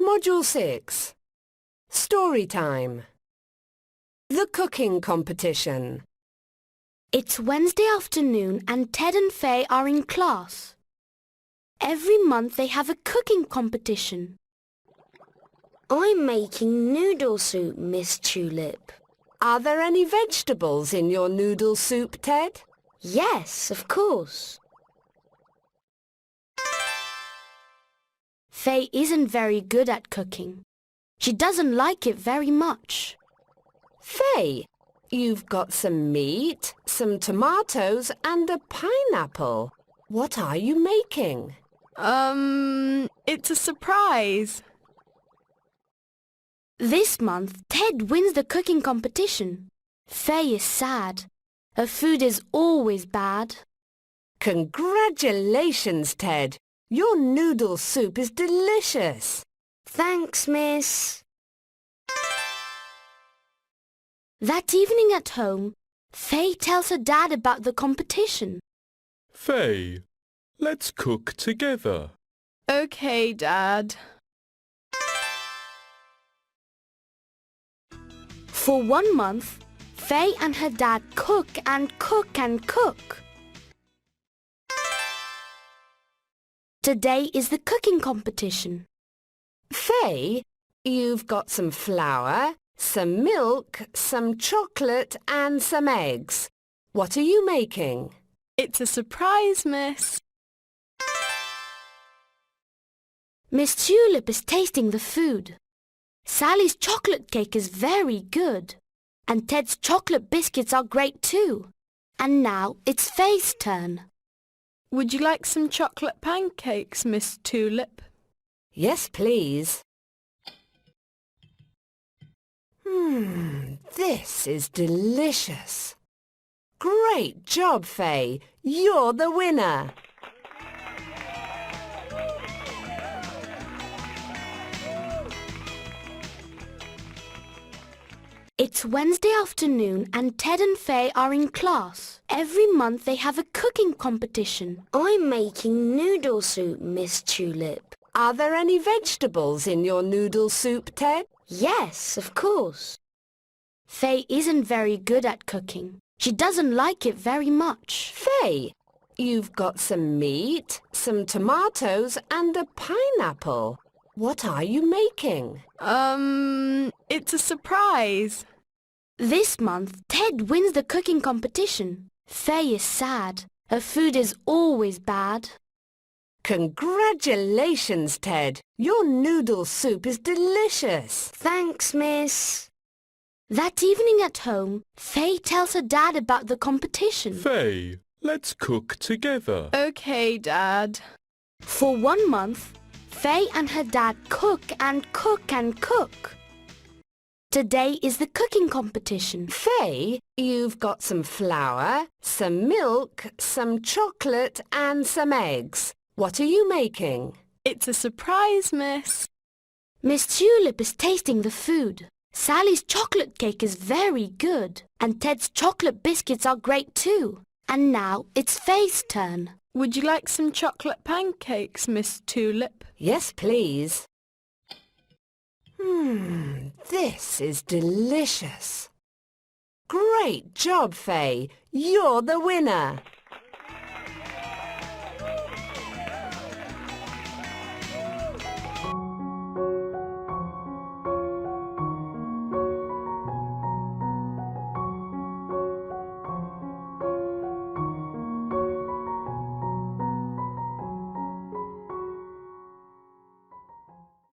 Module 6. Story time. The cooking competition. It's Wednesday afternoon and Ted and Faye are in class. Every month they have a cooking competition. I'm making noodle soup, Miss Tulip. Are there any vegetables in your noodle soup, Ted? Yes, of course. Faye isn't very good at cooking. She doesn't like it very much. Faye, you've got some meat, some tomatoes and a pineapple. What are you making? It's a surprise. This month, Ted wins the cooking competition. Faye is sad. Her food is always bad. Congratulations, Ted. Your noodle soup is delicious. Thanks, Miss. That evening at home, Faye tells her dad about the competition. Faye, let's cook together. Okay, Dad. For 1 month, Faye and her dad cook and cook and cook. Today is the cooking competition. Faye, you've got some flour, some milk, some chocolate and some eggs. What are you making? It's a surprise, Miss. Miss Tulip is tasting the food. Sally's chocolate cake is very good. And Ted's chocolate biscuits are great too. And now it's Faye's turn. Would you like some chocolate pancakes, Miss Tulip? Yes, please. This is delicious. Great job, Faye. You're the winner. It's Wednesday afternoon and Ted and Faye are in class. Every month they have a cooking competition. I'm making noodle soup, Miss Tulip. Are there any vegetables in your noodle soup, Ted? Yes, of course. Faye isn't very good at cooking. She doesn't like it very much. Faye, you've got some meat, some tomatoes and a pineapple. What are you making? It's a surprise. This month, Ted wins the cooking competition. Faye is sad. Her food is always bad. Congratulations, Ted. Your noodle soup is delicious. Thanks, Miss. That evening at home, Faye tells her dad about the competition. Faye, let's cook together. Okay, Dad. For 1 month, Faye and her dad cook and cook and cook. Today is the cooking competition. Faye, you've got some flour, some milk, some chocolate and some eggs. What are you making? It's a surprise, Miss. Miss Tulip is tasting the food. Sally's chocolate cake is very good. And Ted's chocolate biscuits are great too. And now it's Faye's turn. Would you like some chocolate pancakes, Miss Tulip? Yes, please. This is delicious. Great job, Faye. You're the winner.